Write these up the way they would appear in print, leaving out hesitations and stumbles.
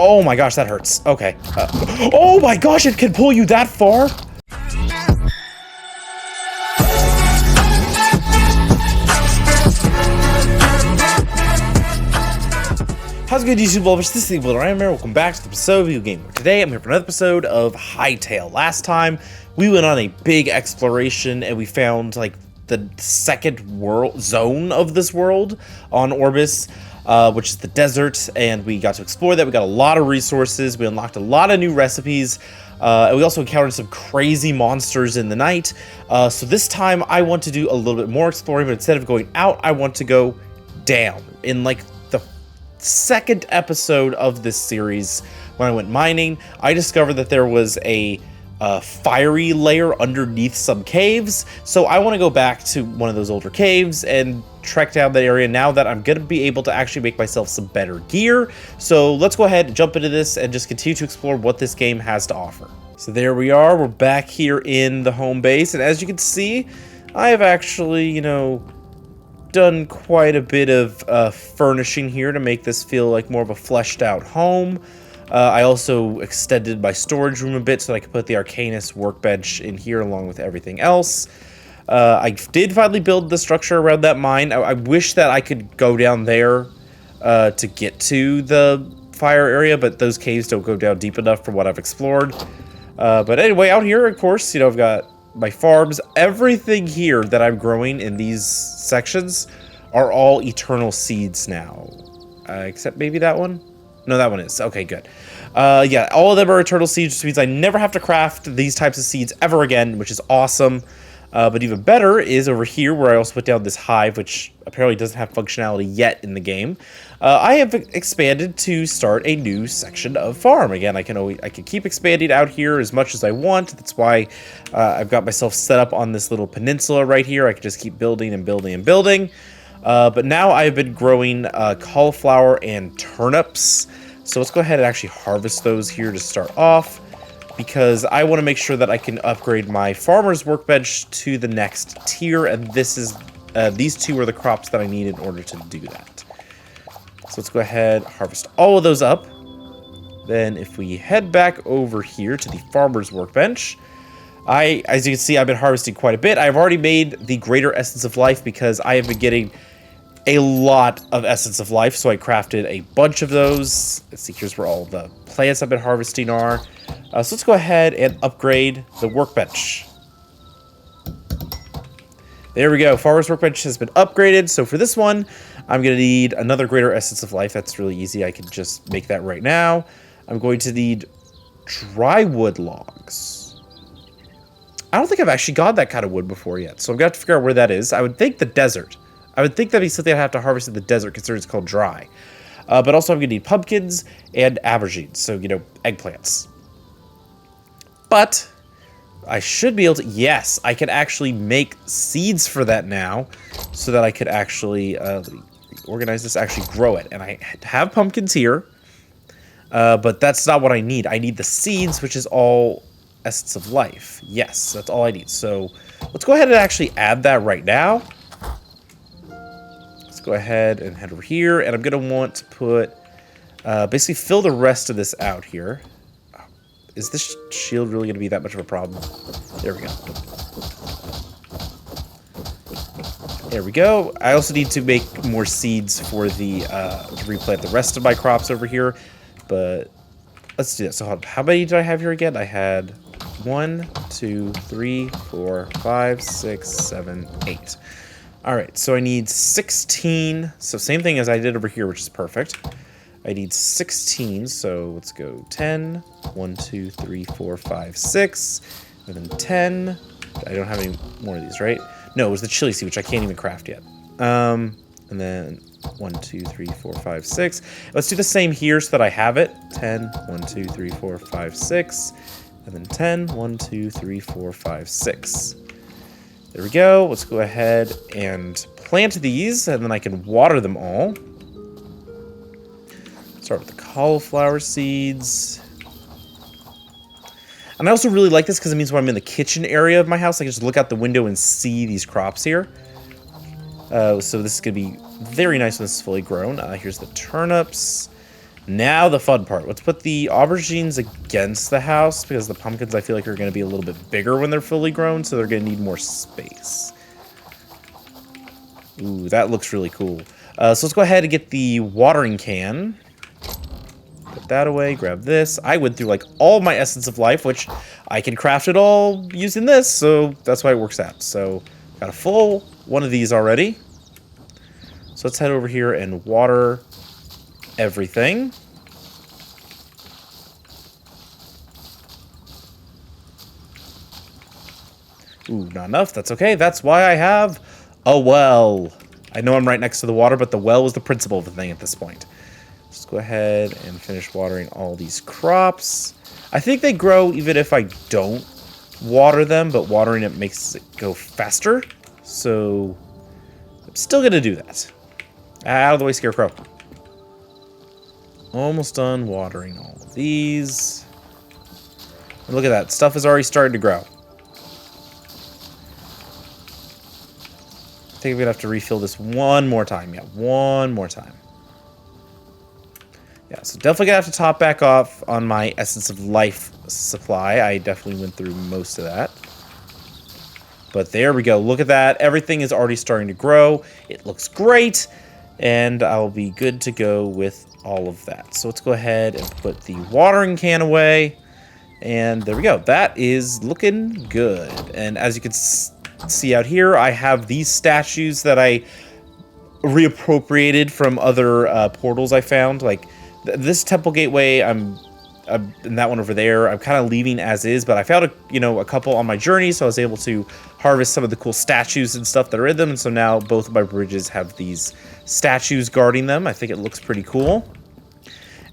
Oh my gosh, that hurts. Okay. Oh my gosh, it can pull you that far? How's it going, YouTube lovers? This is the Builder. I am here. Welcome back to the episode of Video Gamer. Today, I'm here for another episode of Hytale. Last time, we went on a big exploration and we found like the second world zone of this world on Orbis, which is the desert, and we got to explore that. We got a lot of resources. We unlocked a lot of new recipes. And we also encountered some crazy monsters in the night. So this time, I want to do a little bit more exploring, but instead of going out, I want to go down in like the second episode of this series. When I went mining, I discovered that there was a fiery layer underneath some caves, so I want to go back to one of those older caves and trek down that area now that I'm going to be able to actually make myself some better gear. So let's go ahead and jump into this and just continue to explore what this game has to offer. So there we are, we're back here in the home base, and as you can see, I have actually, done quite a bit of furnishing here to make this feel like more of a fleshed out home. I also extended my storage room a bit so that I could put the Arcanus workbench in here along with everything else. I did finally build the structure around that mine. I wish that I could go down there to get to the fire area, but those caves don't go down deep enough for what I've explored. But anyway, out here, of course, I've got my farms. Everything here that I'm growing in these sections are all eternal seeds now. Except maybe that one? No, that one is. Okay, good. Yeah, all of them are eternal seeds, which means I never have to craft these types of seeds ever again, which is awesome. But even better is over here where I also put down this hive, which apparently doesn't have functionality yet in the game. I have expanded to start a new section of farm. Again, I can keep expanding out here as much as I want. That's why I've got myself set up on this little peninsula right here. I can just keep building and building and building. But now I've been growing cauliflower and turnips. So let's go ahead and actually harvest those here to start off, because I want to make sure that I can upgrade my farmer's workbench to the next tier, and these two are the crops that I need in order to do that. So let's go ahead, harvest all of those up. Then if we head back over here to the farmer's workbench, as you can see, I've been harvesting quite a bit. I've already made the greater essence of life because I have been getting a lot of essence of life, so I crafted a bunch of those. Let's see, here's where all the plants I've been harvesting are. So let's go ahead and upgrade the workbench. There we go. Farmer's workbench has been upgraded. So for this one, I'm going to need another greater essence of life. That's really easy. I can just make that right now. I'm going to need dry wood logs. I don't think I've actually got that kind of wood before yet, so I'm going to have to figure out where that is. I would think the desert. I would think that'd be something I'd have to harvest in the desert, considering it's called dry. But also I'm going to need pumpkins and aubergines, so, eggplants. But I should be able to... Yes, I can actually make seeds for that now, so that I could actually let me organize this, actually grow it. And I have pumpkins here, but that's not what I need. I need the seeds, which is all essence of life. Yes, that's all I need. So let's go ahead and actually add that right now. Let's go ahead and head over here, and I'm going to want to put... basically fill the rest of this out here. Is this shield really going to be that much of a problem? There we go. There we go. I also need to make more seeds for the to replant the rest of my crops over here. But let's do that. So how many did I have here again? I had 1, 2, 3, 4, 5, 6, 7, 8. All right. So I need 16. So same thing as I did over here, which is perfect. I need 16, so let's go 10, 1, 2, 3, 4, 5, 6, and then 10. I don't have any more of these, right? No, it was the chili seed, which I can't even craft yet. And then 1, 2, 3, 4, 5, 6. Let's do the same here so that I have it. 10, 1, 2, 3, 4, 5, 6, and then 10, 1, 2, 3, 4, 5, 6. There we go. Let's go ahead and plant these, and then I can water them all. Start with the cauliflower seeds. And I also really like this because it means when I'm in the kitchen area of my house, I can just look out the window and see these crops here. So this is going to be very nice when this is fully grown. Here's the turnips. Now the fun part. Let's put the aubergines against the house because the pumpkins I feel like are going to be a little bit bigger when they're fully grown, so they're going to need more space. Ooh, that looks really cool. So let's go ahead and get the watering can. Put that away, grab this. I went through like all my Essence of Life, which I can craft it all using this, so that's why it works out. So got a full one of these already. So let's head over here and water everything. Ooh, not enough. That's okay. That's why I have a well. I know I'm right next to the water, but the well is the principle of the thing at this point. Let's go ahead and finish watering all these crops. I think they grow even if I don't water them, but watering it makes it go faster. So I'm still going to do that. Out of the way, Scarecrow. Almost done watering all of these. And look at that. Stuff is already starting to grow. I think we're going to have to refill this one more time. Yeah, one more time. Yeah, so definitely going to have to top back off on my Essence of Life supply. I definitely went through most of that. But there we go. Look at that. Everything is already starting to grow. It looks great. And I'll be good to go with all of that. So let's go ahead and put the watering can away. And there we go. That is looking good. And as you can see out here, I have these statues that I reappropriated from other portals I found. Like this temple gateway, and that one over there, I'm kind of leaving as is, but I found a couple on my journey, so I was able to harvest some of the cool statues and stuff that are in them, and so now both of my bridges have these statues guarding them. I think it looks pretty cool.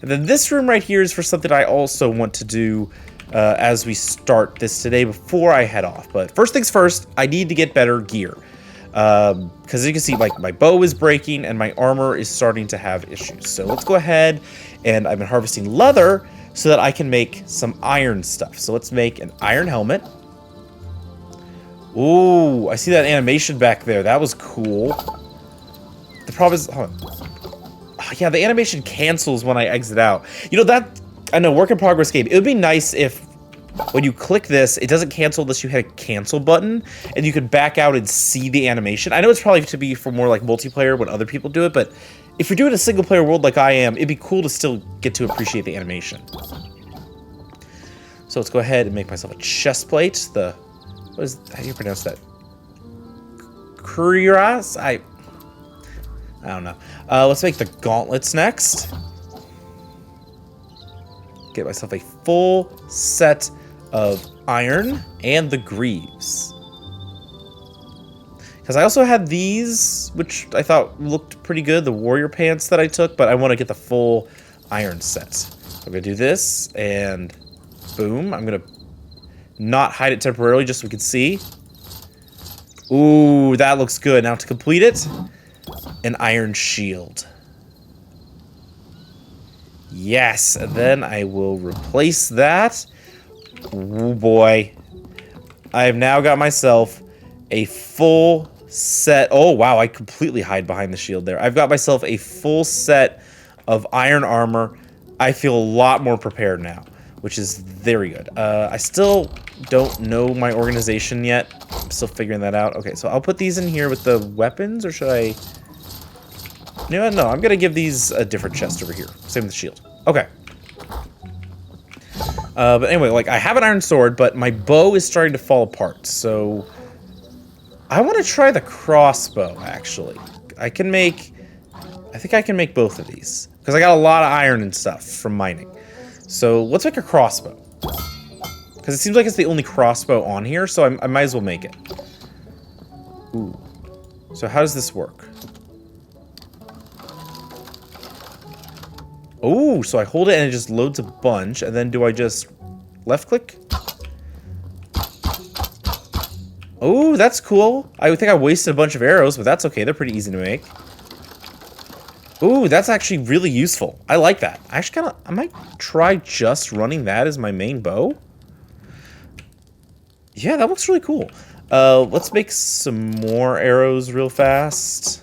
And then this room right here is for something I also want to do as we start this today before I head off. But first things first, I need to get better gear. Because as you can see, like my bow is breaking and my armor is starting to have issues. So let's go ahead, and I've been harvesting leather so that I can make some iron stuff. So let's make an iron helmet. Ooh, I see that animation back there. That was cool. The problem is, hold on. Oh, yeah, the animation cancels when I exit out. You know, that, I know, work in progress game. It would be nice if when you click this, it doesn't cancel unless you hit a cancel button, and you could back out and see the animation. I know it's probably to be for more like multiplayer when other people do it, but if you're doing a single player world like I am, it'd be cool to still get to appreciate the animation. So let's go ahead and make myself a chest plate. How do you pronounce that? Cuirass? I don't know. Let's make the gauntlets next. Get myself a full set of iron and the greaves. Because I also had these, which I thought looked pretty good, the warrior pants that I took, but I want to get the full iron set. So I'm going to do this, and boom. I'm going to not hide it temporarily just so we can see. Ooh, that looks good. Now to complete it, an iron shield. Yes, and then I will replace that. Oh boy. I have now got myself a full set. Oh wow, I completely hide behind the shield there. I've got myself a full set of iron armor. I feel a lot more prepared now, which is very good. I still don't know my organization yet. I'm still figuring that out. Okay, so I'll put these in here with the weapons, or should I? No, I'm gonna give these a different chest over here. Same with the shield. Okay. But anyway, like I have an iron sword, but my bow is starting to fall apart. So I want to try the crossbow. Actually, I think I can make both of these because I got a lot of iron and stuff from mining. So let's make a crossbow because it seems like it's the only crossbow on here. So I might as well make it. Ooh. So how does this work? Oh, so I hold it and it just loads a bunch, and then do I just left click? Oh, that's cool. I think I wasted a bunch of arrows, but that's okay. They're pretty easy to make. Ooh, that's actually really useful. I like that. I might try just running that as my main bow. Yeah, that looks really cool. Let's make some more arrows real fast.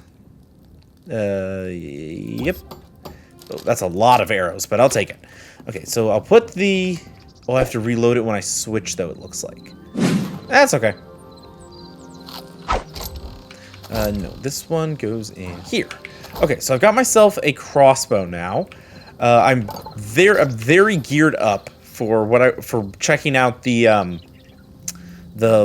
Yep. Oh, that's a lot of arrows, but I'll take it. Okay, so I'll put the... Oh, I have to reload it when I switch, though, it looks like. That's okay. No, this one goes in here. Okay, so I've got myself a crossbow now. I'm very geared up for checking out the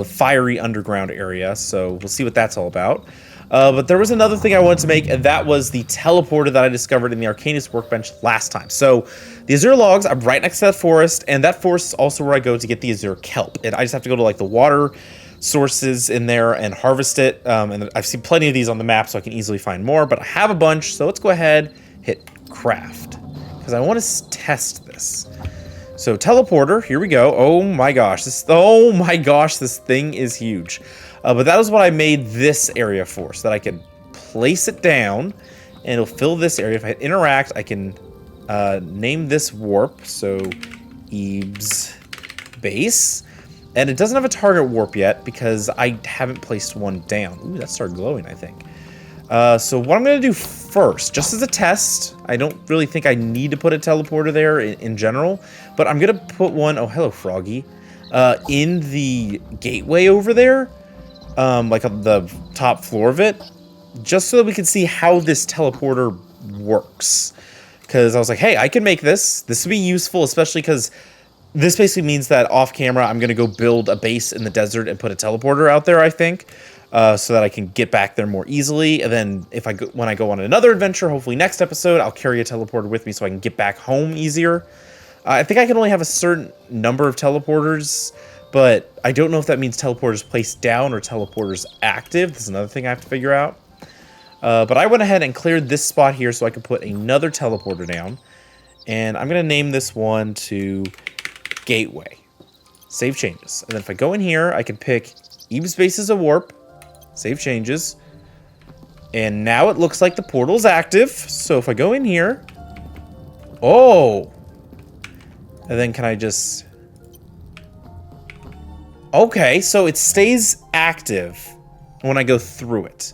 fiery underground area, so we'll see what that's all about. But there was another thing I wanted to make, and that was the teleporter that I discovered in the Arcanist workbench last time. So the Azure logs, I'm right next to that forest, and that forest is also where I go to get the Azure kelp. And I just have to go to like the water sources in there and harvest it. And I've seen plenty of these on the map, so I can easily find more, but I have a bunch, so let's go ahead, hit craft, because I want to test this. So teleporter, here we go. Oh my gosh, this thing is huge. But that was what I made this area for, so that I can place it down, and it'll fill this area. If I hit interact, I can name this warp, so Eve's base. And it doesn't have a target warp yet, because I haven't placed one down. Ooh, that started glowing, I think. So what I'm going to do first, just as a test, I don't really think I need to put a teleporter there in general, but I'm going to put one, oh, hello, Froggy, in the gateway over there, like on the top floor of it, just so that we can see how this teleporter works. Because I was like, hey, I can make this. This would be useful, especially because this basically means that off camera, I'm going to go build a base in the desert and put a teleporter out there, I think. So that I can get back there more easily, and then when I go on another adventure, hopefully next episode, I'll carry a teleporter with me so I can get back home easier. I think I can only have a certain number of teleporters, but I don't know if that means teleporters placed down or teleporters active. This is another thing I have to figure out. But I went ahead and cleared this spot here so I could put another teleporter down, and I'm going to name this one to Gateway. Save changes. And then if I go in here, I can pick Eve's base as a warp. Save changes. And now it looks like the portal's active. So if I go in here... Oh! And then can I just... Okay, so it stays active when I go through it.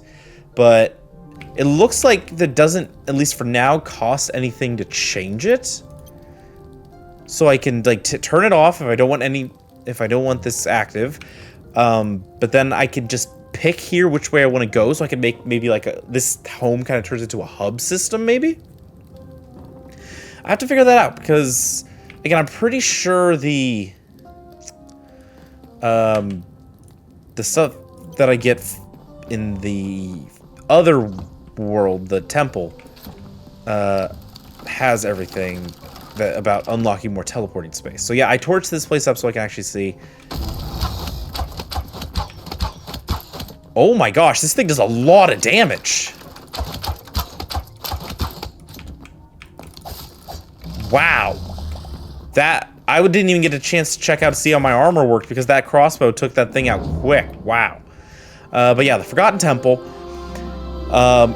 But it looks like that doesn't, at least for now, cost anything to change it. So I can like turn it off if I don't want this active. But then I can just pick here which way I want to go, so I can make maybe like this home kind of turns into a hub system, maybe? I have to figure that out, because again, I'm pretty sure the stuff that I get in the other world, the temple, has everything about unlocking more teleporting space. So yeah, I torched this place up so I can actually see. Oh my gosh, this thing does a lot of damage. Wow. That, I didn't even get a chance to check out to see how my armor worked, because that crossbow took that thing out quick. Wow. But yeah, the Forgotten Temple.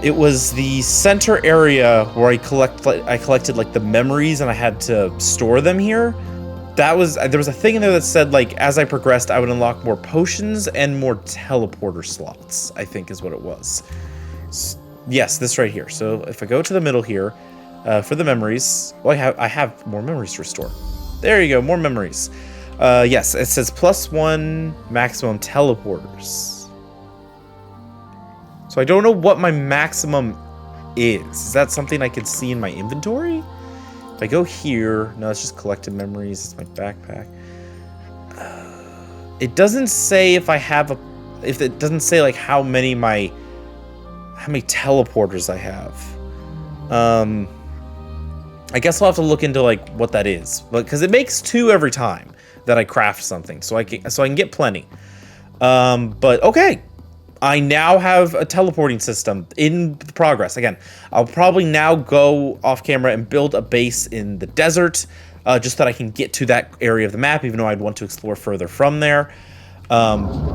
It was the center area where I collected like the memories, and I had to store them here. There was a thing in there that said, like, as I progressed, I would unlock more potions and more teleporter slots, I think is what it was. Yes, this right here. So if I go to the middle here, for the memories, well, I have more memories to restore. There you go, more memories. Yes, it says +1 maximum teleporters. So I don't know what my maximum is. Is that something I can see in my inventory? If I go here, no, it's just collected memories. It's my backpack. It doesn't say if I have if it doesn't say like how many teleporters I have. I guess I'll have to look into like what that is, because it makes 2 every time that I craft something, so I can get plenty. But okay. I now have a teleporting system in progress. Again, I'll probably now go off camera and build a base in the desert, just so that I can get to that area of the map, even though I'd want to explore further from there. And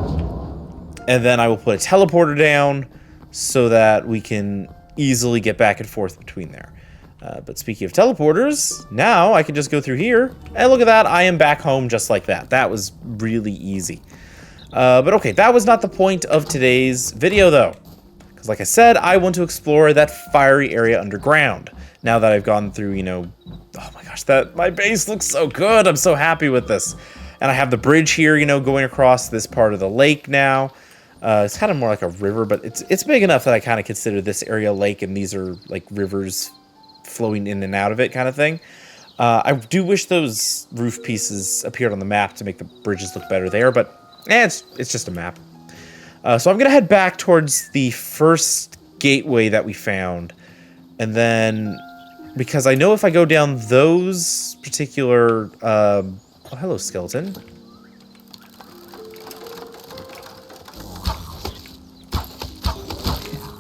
then I will put a teleporter down so that we can easily get back and forth between there. But speaking of teleporters, now I can just go through here, and look at that, I am back home just like that. That was really easy. But okay, that was not the point of today's video, though. Because like I said, I want to explore that fiery area underground. Now that I've gone through, you know, oh my gosh, my base looks so good. I'm so happy with this. And I have the bridge here, you know, going across this part of the lake now. It's kind of more like a river, but it's big enough that I kind of consider this area a lake, and these are like rivers flowing in and out of it kind of thing. I do wish those roof pieces appeared on the map to make the bridges look better there, but it's just a map. So I'm going to head back towards the first gateway that we found, and then, because I know if I go down those particular... oh, hello, skeleton.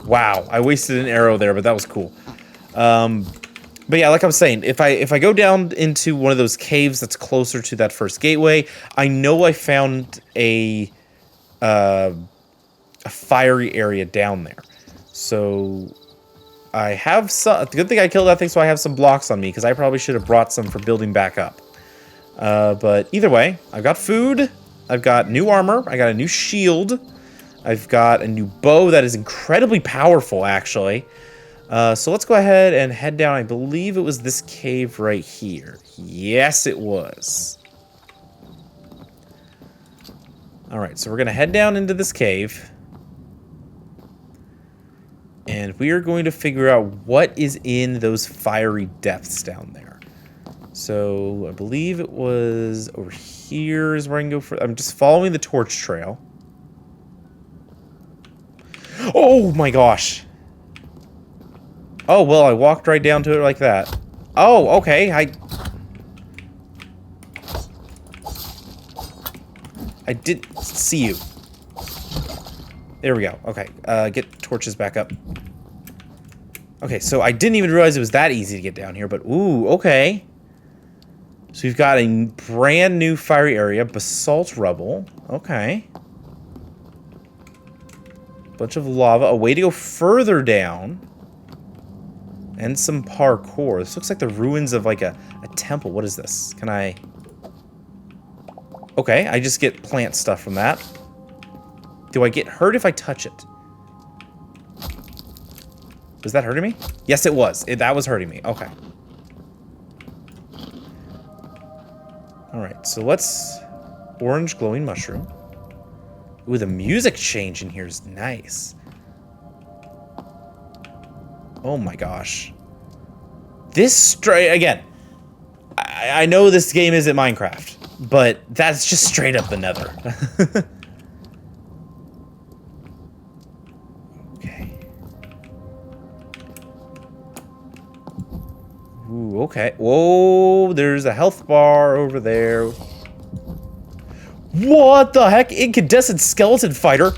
Wow, I wasted an arrow there, but that was cool. But yeah, like I was saying, if I go down into one of those caves that's closer to that first gateway, I know I found a fiery area down there. So I have some. Good thing I killed that thing, so I have some blocks on me, because I probably should have brought some for building back up. But either way, I've got food, I've got new armor, I got a new shield, I've got a new bow that is incredibly powerful, actually. So let's go ahead and head down. I believe it was this cave right here. Yes, it was. Alright, so we're going to head down into this cave. And we are going to figure out what is in those fiery depths down there. So I believe it was over here is where I can go for... I'm just following the torch trail. Oh my gosh. Oh, well, I walked right down to it like that. Oh, okay, I did see you. There we go. Okay, get torches back up. Okay, so I didn't even realize it was that easy to get down here, but ooh, okay. So we've got a brand new fiery area, basalt rubble. Okay. Bunch of lava, a way to go further down. And some parkour. This looks like the ruins of like a temple. What is this? Can I... Okay, I just get plant stuff from that. Do I get hurt if I touch it? Was that hurting me? Yes, it was. That was hurting me. Okay. Alright, so let's... Orange glowing mushroom. Ooh, the music change in here is nice. Oh my gosh. This again, I know this game isn't Minecraft, but that's just straight up the nether. Okay. Ooh, okay. Whoa, there's a health bar over there. What the heck? Incandescent skeleton fighter.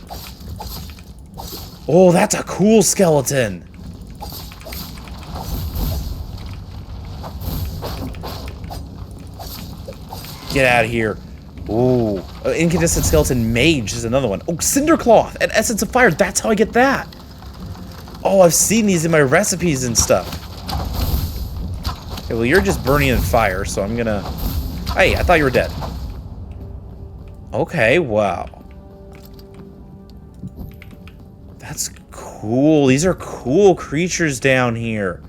Oh, that's a cool skeleton. Get out of here. Ooh. Incandescent skeleton mage is another one. Oh, cinder cloth and essence of fire. That's how I get that. Oh, I've seen these in my recipes and stuff. Okay, well, you're just burning in fire, so I'm gonna... Hey, I thought you were dead. Okay, wow. That's cool. These are cool creatures down here.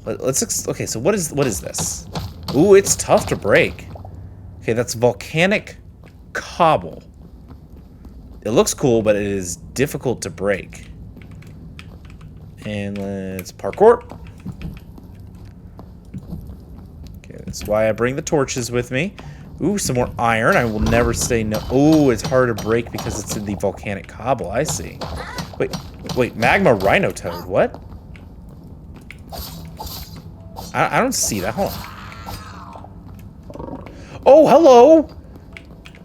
Okay, so what is this? Ooh, it's tough to break. Okay, that's volcanic cobble. It looks cool, but it is difficult to break. And let's parkour. Okay, that's why I bring the torches with me. Ooh, some more iron. I will never say no. Ooh, it's hard to break because it's in the volcanic cobble. I see. Wait, magma rhino toad. What? I don't see that. Hold on. Oh, hello!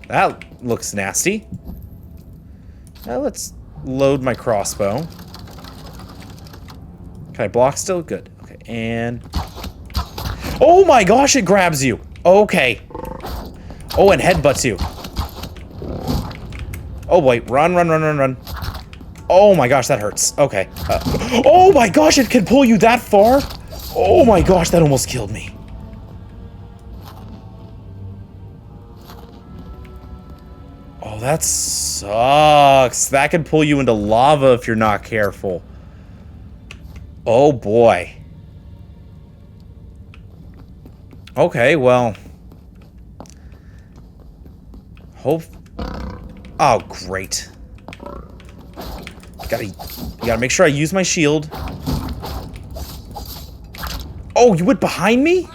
That looks nasty. Now let's load my crossbow. Can I block still? Good. Okay, and... Oh my gosh, it grabs you! Okay. Oh, and headbutts you. Oh, wait. Run. Oh my gosh, that hurts. Okay. Oh my gosh, it can pull you that far? Oh my gosh, that almost killed me. Oh, that sucks. That can pull you into lava if you're not careful. Oh boy. Okay, well. Hope. Oh, great. You gotta make sure I use my shield. Oh, you went behind me?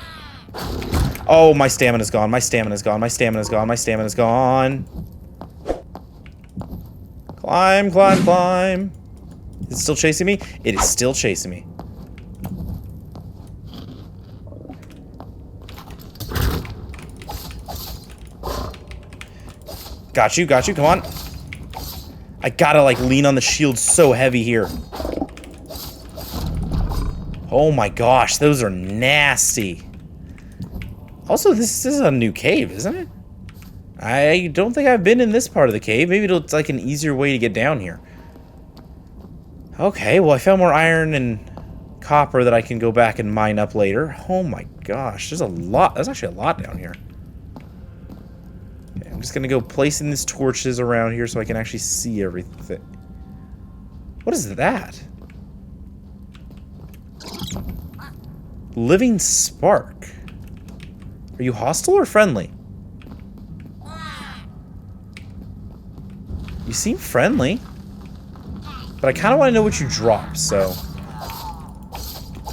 Oh, my stamina's gone. My stamina's gone. My stamina's gone. My stamina's gone. Climb, climb, climb. Is it still chasing me? It is still chasing me. Got you, come on. I gotta, like, lean on the shield so heavy here. Oh my gosh, those are nasty. Also, this is a new cave, isn't it? I don't think I've been in this part of the cave. Maybe it's like an easier way to get down here. Okay, well, I found more iron and copper that I can go back and mine up later. Oh my gosh, there's a lot. There's actually a lot down here. Okay, I'm just gonna go placing these torches around here so I can actually see everything. What is that? Living spark. Are you hostile or friendly? You seem friendly. But I kind of want to know what you drop, so...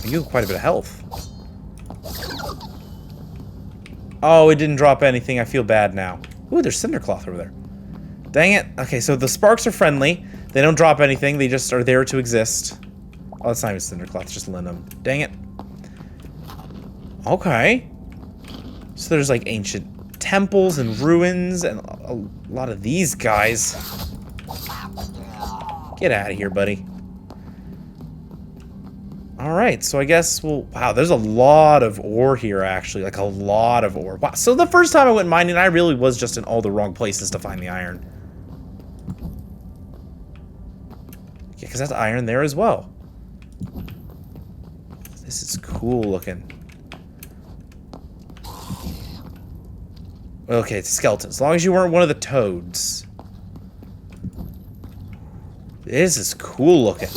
You have quite a bit of health. Oh, it didn't drop anything. I feel bad now. Ooh, there's cinder cloth over there. Dang it. Okay, so the sparks are friendly. They don't drop anything. They just are there to exist. Oh, it's not even cinder cloth. It's just linum. Dang it. Okay. So there's like ancient temples and ruins and a lot of these guys. Get out of here, buddy. Alright, so I guess we'll... Wow, there's a lot of ore here, actually. Like, a lot of ore. Wow, so the first time I went mining, I really was just in all the wrong places to find the iron. Yeah, because that's iron there as well. This is cool looking. Okay, it's a skeleton. As long as you weren't one of the toads. This is cool looking.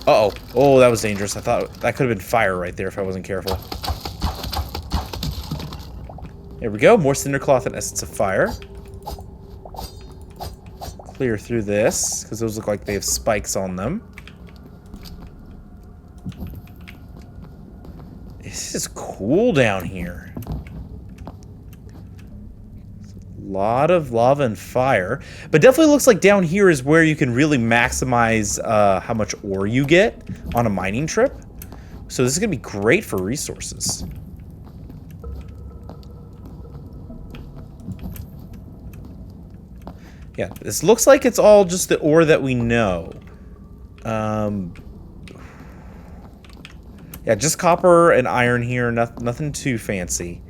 Uh-oh. Oh, that was dangerous. I thought that could have been fire right there if I wasn't careful. There we go. More cinder cloth and essence of fire. Clear through this, because those look like they have spikes on them. This is cool down here. Lot of lava and fire, but definitely looks like down here is where you can really maximize how much ore you get on a mining trip. So this is gonna be great for resources. Yeah, this looks like it's all just the ore that we know. Yeah, just copper and iron here, nothing too fancy.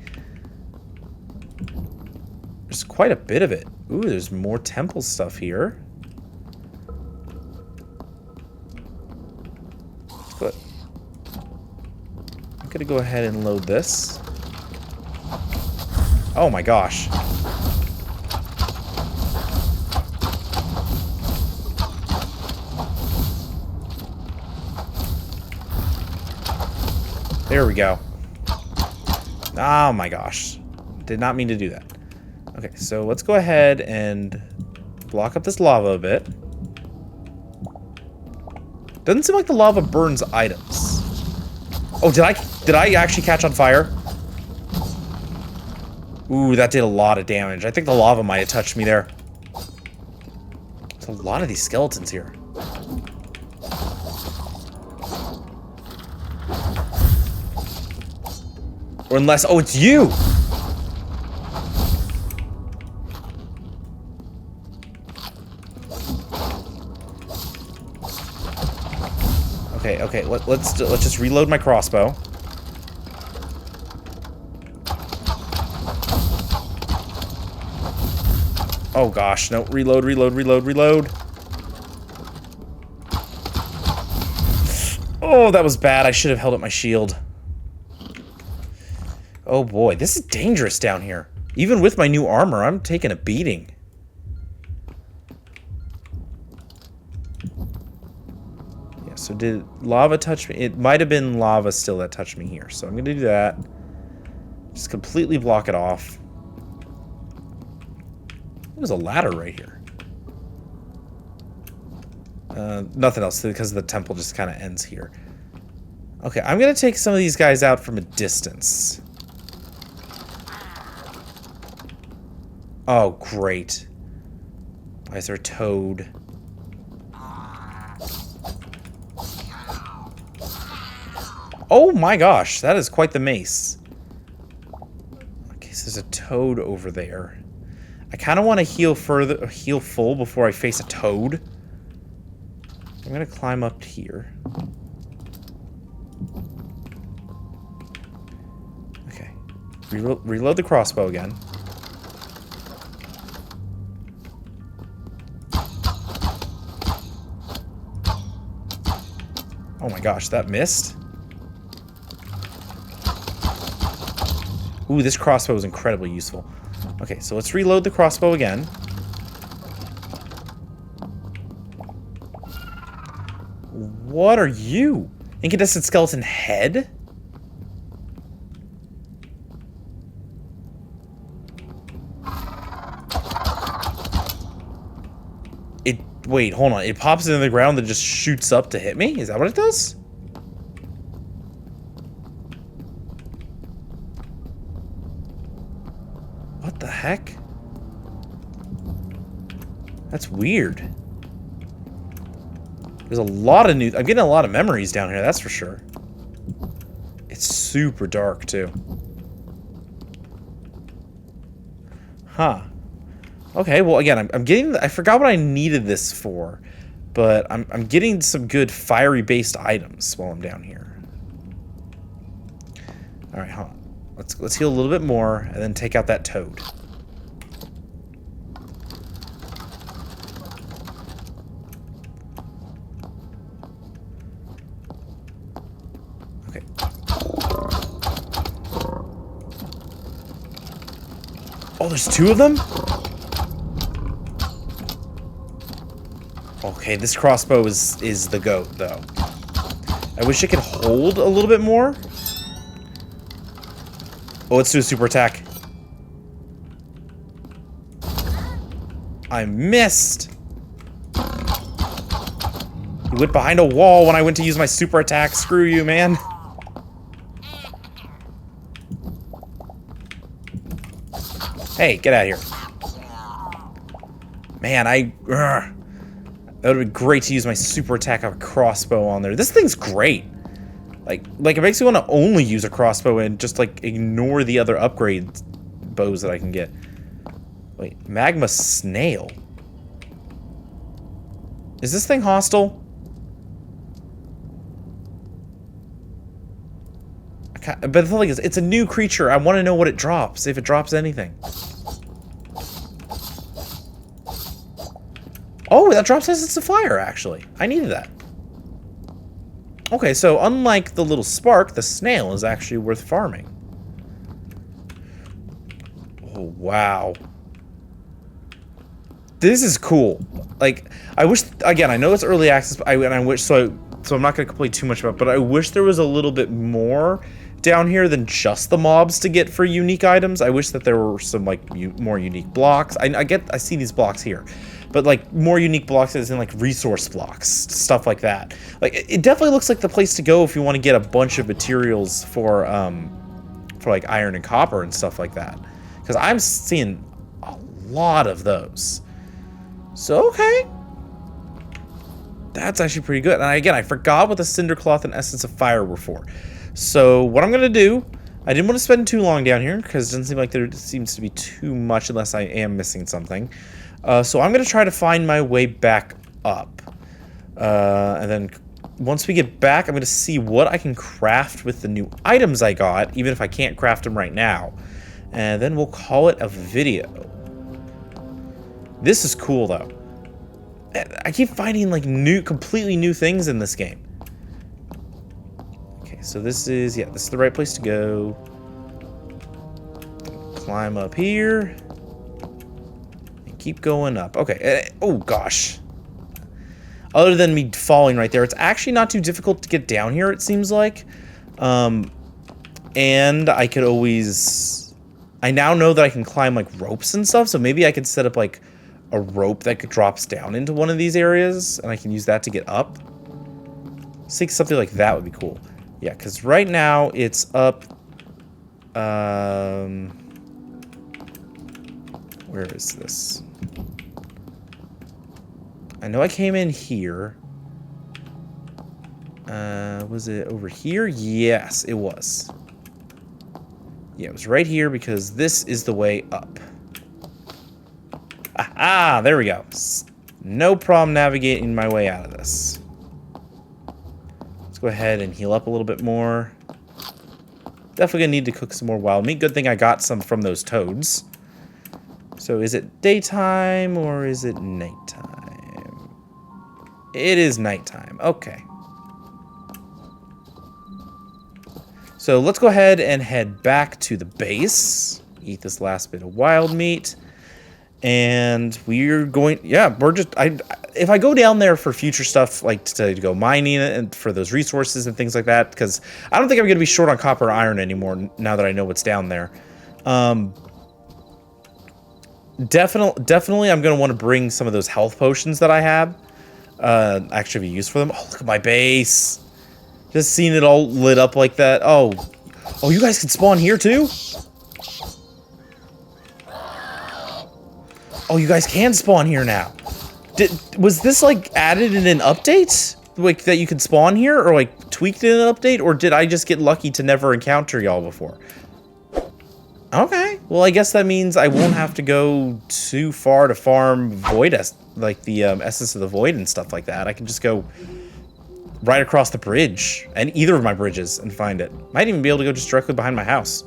There's quite a bit of it. Ooh, there's more temple stuff here. But I'm gonna go ahead and load this. Oh my gosh. There we go. Oh my gosh. Did not mean to do that. Okay, so let's go ahead and block up this lava a bit. Doesn't seem like the lava burns items. Oh, did I actually catch on fire? Ooh, that did a lot of damage. I think the lava might have touched me there. There's a lot of these skeletons here. Or unless, oh, it's you! Okay, let's just reload my crossbow. Oh gosh, no, reload. Oh, that was bad. I should have held up my shield. Oh boy, this is dangerous down here. Even with my new armor, I'm taking a beating. so did lava touch me? It might have been lava still that touched me here. So I'm going to do that. Just completely block it off. There's a ladder right here. Nothing else because the temple just kind of ends here. Okay, I'm going to take some of these guys out from a distance. Oh, great. Why is there a toad? Oh my gosh, that is quite the mace. Okay, so there's a toad over there. I kind of want to heal full before I face a toad. I'm gonna climb up here. Okay, reload the crossbow again. Oh my gosh, that missed. Ooh, this crossbow is incredibly useful. Okay, so let's reload the crossbow again. What are you? Incandescent skeleton head? Wait, hold on. It pops into the ground and just shoots up to hit me? Is that what it does? What the heck? That's weird. There's a lot of I'm getting a lot of memories down here, that's for sure. It's super dark, too. Huh. Okay, well, again, I'm getting... I forgot what I needed this for, but I'm getting some good fiery-based items while I'm down here. All right, hold on. Let's heal a little bit more, and then take out that toad. Okay. Oh, there's two of them? Okay, this crossbow is the goat, though. I wish it could hold a little bit more. Oh, let's do a super attack. I missed. You went behind a wall when I went to use my super attack. Screw you, man. Hey, get out of here. Man, that would have been great to use my super attack of a crossbow on there. This thing's great. Like it makes me want to only use a crossbow and just like ignore the other upgrade bows that I can get. Wait, magma snail. Is this thing hostile? But the thing is, it's a new creature. I want to know what it drops, if it drops anything. Oh, that drops essence of fire, actually. I needed that. Okay, so unlike the little spark, the snail is actually worth farming. Oh, wow. This is cool. Like, I wish, again, I know it's early access, but I wish, so I'm not going to complain too much about it, but I wish there was a little bit more down here than just the mobs to get for unique items. I wish that there were some, like, more unique blocks. I see these blocks here. But, like, more unique blocks as in, like, resource blocks, stuff like that. Like, it definitely looks like the place to go if you want to get a bunch of materials for like, iron and copper and stuff like that. Because I'm seeing a lot of those. So, okay. That's actually pretty good. And again, I forgot what the cinder cloth and essence of fire were for. So, what I'm going to do... I didn't want to spend too long down here, because it doesn't seem like there seems to be too much unless I am missing something. So I'm going to try to find my way back up. And then once we get back, I'm going to see what I can craft with the new items I got, even if I can't craft them right now. And then we'll call it a video. This is cool, though. I keep finding, like, completely new things in this game. Okay, so this is the right place to go. Climb up here. Keep going up. Okay. Oh, gosh. other than me falling right there. It's actually not too difficult to get down here, it seems like. And I could always... I now know that I can climb, like, ropes and stuff, so maybe I could set up, like, a rope that drops down into one of these areas, and I can use that to get up. I think something like that would be cool. Yeah, because right now it's up... where is this? I know I came in here. Was it over here? Yes, it was. Yeah, it was right here because this is the way up. Ah, there we go. No problem navigating my way out of this. Let's go ahead and heal up a little bit more. Definitely gonna need to cook some more wild meat. Good thing I got some from those toads. So is it daytime or is it nighttime? It is nighttime. Okay. So let's go ahead and head back to the base. Eat this last bit of wild meat. And we're going... Yeah, we're just... if I go down there for future stuff, like to go mining and for those resources and things like that, because I don't think I'm going to be short on copper or iron anymore now that I know what's down there. Definitely I'm going to want to bring some of those health potions that I have. Actually be used for them. Oh, look at my base. Just seeing it all lit up like that. Oh, you guys can spawn here too? Oh, you guys can spawn here now. Was this like added in an update? Like that you can spawn here, or like tweaked in an update, or did I just get lucky to never encounter y'all before? Okay, well I guess that means I won't have to go too far to farm void, like the essence of the void and stuff like that. I can just go right across the bridge, and either of my bridges, and find it. Might even be able to go just directly behind my house.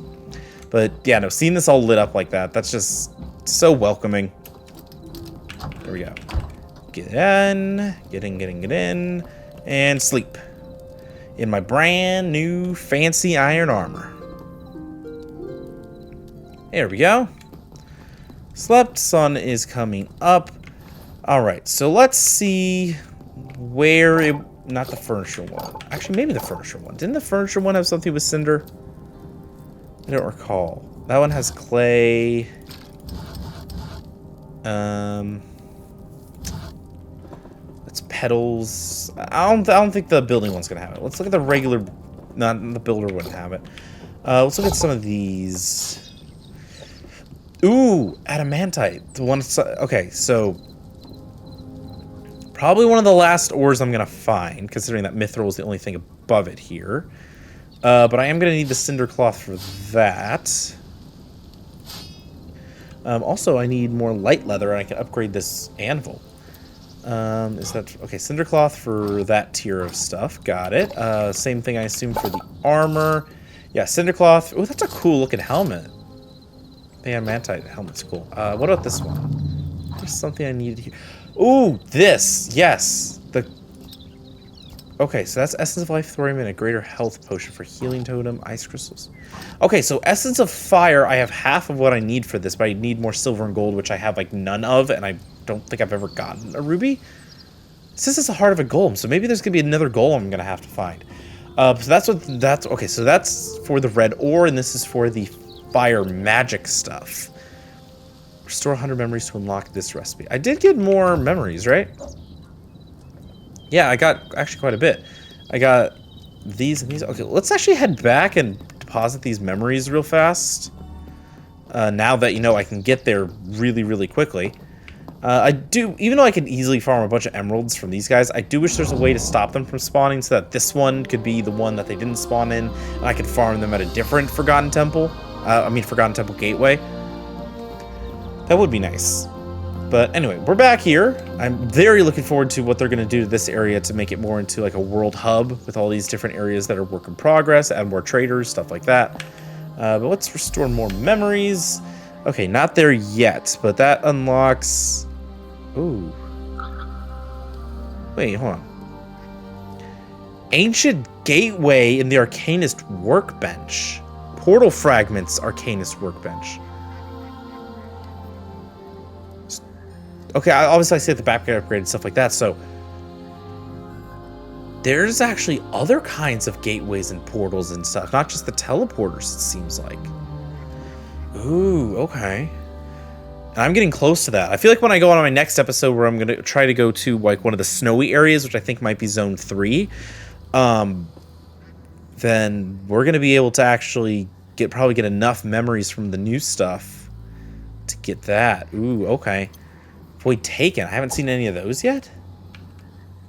But yeah, no, seeing this all lit up like that, that's just so welcoming. There we go. Get in, get in, and sleep. In my brand new fancy iron armor. There we go. Slept, sun is coming up. Alright, so let's see where it... Not the furniture one. Actually, maybe the furniture one. Didn't the furniture one have something with cinder? I don't recall. That one has clay. It's petals. I don't think the building one's gonna have it. Let's look at the regular. Not the builder wouldn't have it. Let's look at some of these. Ooh, adamantite. The one. Okay, so probably one of the last ores I'm gonna find, considering that mithril is the only thing above it here. But I am gonna need the cinder cloth for that. Also, I need more light leather, and I can upgrade this anvil. Is that... Okay, cinder cloth for that tier of stuff. Got it. Same thing, I assume, for the armor. Yeah, cinder cloth. Oh, that's a cool looking helmet. The adamantite helmet's cool. What about this one? There's something I needed here. Ooh, this! Yes! Okay, so that's Essence of Life Thorium and a greater health potion for healing totem, ice crystals. Okay, so Essence of Fire, I have half of what I need for this, but I need more silver and gold, which I have like none of, and I don't think I've ever gotten a ruby. It says it's the heart of a golem, so maybe there's gonna be another golem I'm gonna have to find. So that's okay, so that's for the red ore, and this is for the fire magic stuff. Restore 100 memories to unlock this recipe. I did get more memories, right? Yeah, I got actually quite a bit. I got these and these. Okay, let's actually head back and deposit these memories real fast. Now that, you know, I can get there really, really quickly. I do, even though I can easily farm a bunch of emeralds from these guys, I do wish there's a way to stop them from spawning so that this one could be the one that they didn't spawn in, and I could farm them at a different Forgotten Temple. Forgotten Temple Gateway. That would be nice. But anyway, we're back here. I'm very looking forward to what they're going to do to this area to make it more into like a world hub with all these different areas that are work in progress, add more traders, stuff like that. But let's restore more memories. Okay, not there yet, but that unlocks... Ooh. Wait, hold on. Ancient Gateway in the Arcanist Workbench. Portal Fragments Arcanist Workbench. Okay, obviously I see at the back get upgraded and stuff like that, so there's actually other kinds of gateways and portals and stuff, not just the teleporters, it seems like. Ooh, okay. And I'm getting close to that. I feel like when I go on my next episode where I'm going to try to go to like one of the snowy areas, which I think might be zone 3, then we're going to be able to actually probably get enough memories from the new stuff to get that. Ooh, okay. Void Taken. I haven't seen any of those yet.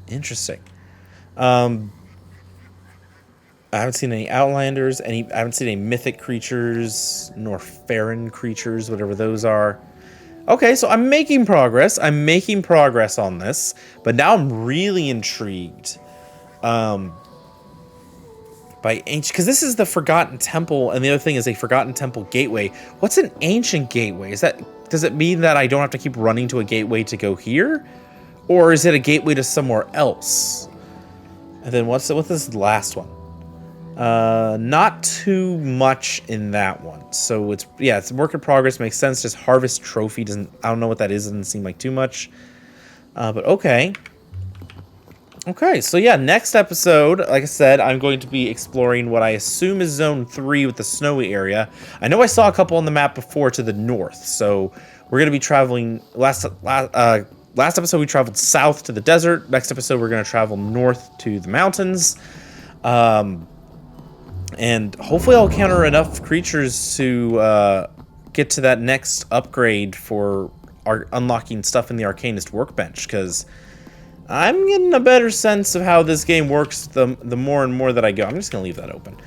Interesting. I haven't seen any Outlanders. I haven't seen any mythic creatures, nor Farron creatures, whatever those are. Okay, so I'm making progress. I'm making progress on this, but now I'm really intrigued. By ancient, because this is the Forgotten Temple, and the other thing is a Forgotten Temple gateway. What's an ancient gateway? Does it mean that I don't have to keep running to a gateway to go here, or is it a gateway to somewhere else? And then what's this last one? Not too much in that one. So it's a work in progress. Makes sense. Just harvest trophy I don't know what that is. Doesn't seem like too much. But okay. Okay, so yeah, next episode, like I said, I'm going to be exploring what I assume is Zone 3 with the snowy area. I know I saw a couple on the map before to the north, so we're going to be traveling... Last episode, we traveled south to the desert. Next episode, we're going to travel north to the mountains. And hopefully I'll encounter enough creatures to get to that next upgrade for unlocking stuff in the Arcanist workbench, because... I'm getting a better sense of how this game works the more and more that I go. I'm just going to leave that open.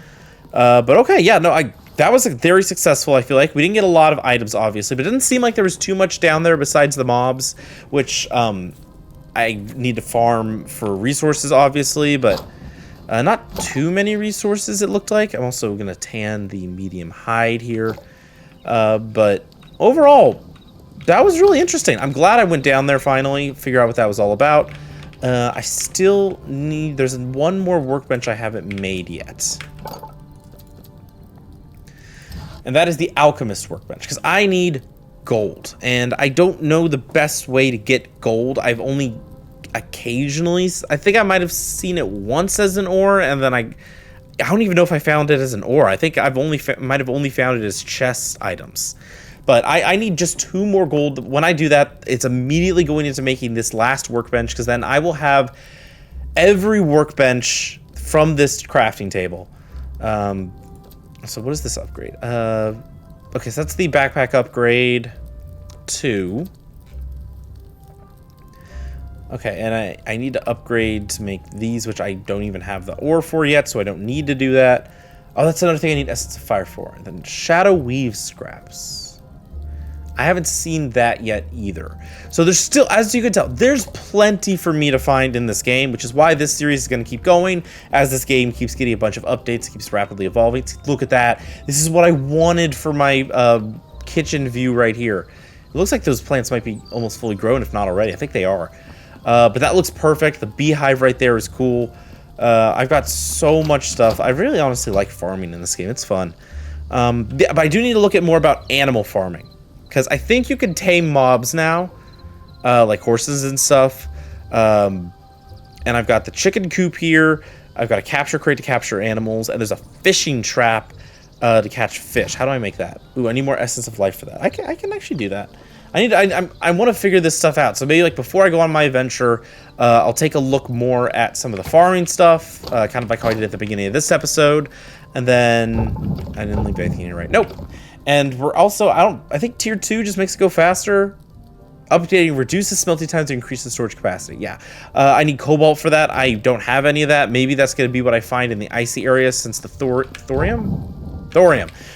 But okay, yeah, no, that was very successful, I feel like. We didn't get a lot of items, obviously, but it didn't seem like there was too much down there besides the mobs, which I need to farm for resources, obviously, but not too many resources, it looked like. I'm also going to tan the medium hide here. But overall, that was really interesting. I'm glad I went down there finally, figure out what that was all about. I still need... There's one more workbench I haven't made yet. And that is the Alchemist workbench, because I need gold. And I don't know the best way to get gold. I've only occasionally... I think I might have seen it once as an ore, and then I don't even know if I found it as an ore. I think I've might have only found it as chest items. But I need just 2 more gold. When I do that, it's immediately going into making this last workbench, because then I will have every workbench from this crafting table. So what is this upgrade? Okay, so that's the backpack upgrade 2. Okay, and I need to upgrade to make these, which I don't even have the ore for yet, so I don't need to do that. Oh, that's another thing I need Essence of Fire for. And then Shadow Weave scraps. I haven't seen that yet either. So there's still, as you can tell, there's plenty for me to find in this game, which is why this series is going to keep going as this game keeps getting a bunch of updates, keeps rapidly evolving. Look at that. This is what I wanted for my kitchen view right here. It looks like those plants might be almost fully grown, if not already. I think they are. But that looks perfect. The beehive right there is cool. I've got so much stuff. I really honestly like farming in this game. It's fun. But I do need to look at more about animal farming, because I think you can tame mobs now, like horses and stuff. And I've got the chicken coop here. I've got a capture crate to capture animals, and there's a fishing trap to catch fish. How do I make that? Ooh, I need more Essence of Life for that. I can actually do that. I want to figure this stuff out. So maybe like before I go on my adventure, I'll take a look more at some of the farming stuff, kind of like how I did at the beginning of this episode. And then I didn't leave anything here, right? Nope. And we're also, I think tier 2 just makes it go faster. Updating reduces smelting times to increase the storage capacity. Yeah. I need cobalt for that. I don't have any of that. Maybe that's going to be what I find in the icy area, since the thorium.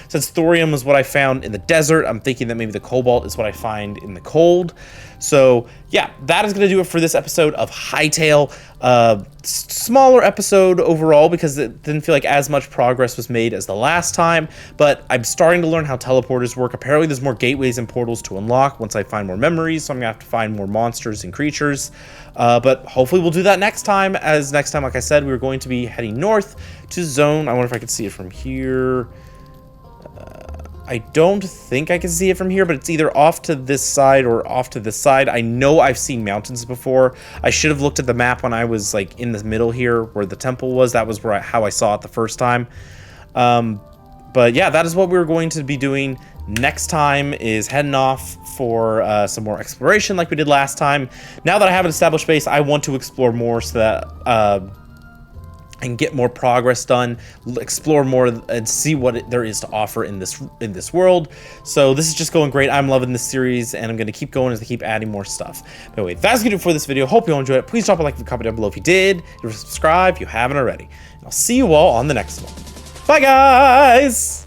Since thorium is what I found in the desert, I'm thinking that maybe the cobalt is what I find in the cold. So yeah, that is going to do it for this episode of Hytale. Smaller episode overall, because it didn't feel like as much progress was made as the last time, but I'm starting to learn how teleporters work. Apparently there's more gateways and portals to unlock once I find more memories, so I'm gonna have to find more monsters and creatures. But hopefully we'll do that next time, as next time, like I said, we're going to be heading north to zone. I wonder if I can see it from here. I don't think I can see it from here, but it's either off to this side or off to this side. I know I've seen mountains before. I should have looked at the map when I was like in the middle here where the temple was. That was where how I saw it the first time. But yeah, that is what we're going to be doing next time, is heading off for some more exploration like we did last time. Now that I have an established base, I want to explore more so that and get more progress done, explore more, and see what there is to offer in this world. So this is just going great. I'm loving this series, and I'm going to keep going as they keep adding more stuff. But anyway, that's going to do it for this video. Hope you all enjoyed it. Please drop a like and comment down below if you did. If you subscribe if you haven't already. And I'll see you all on the next one. Bye, guys!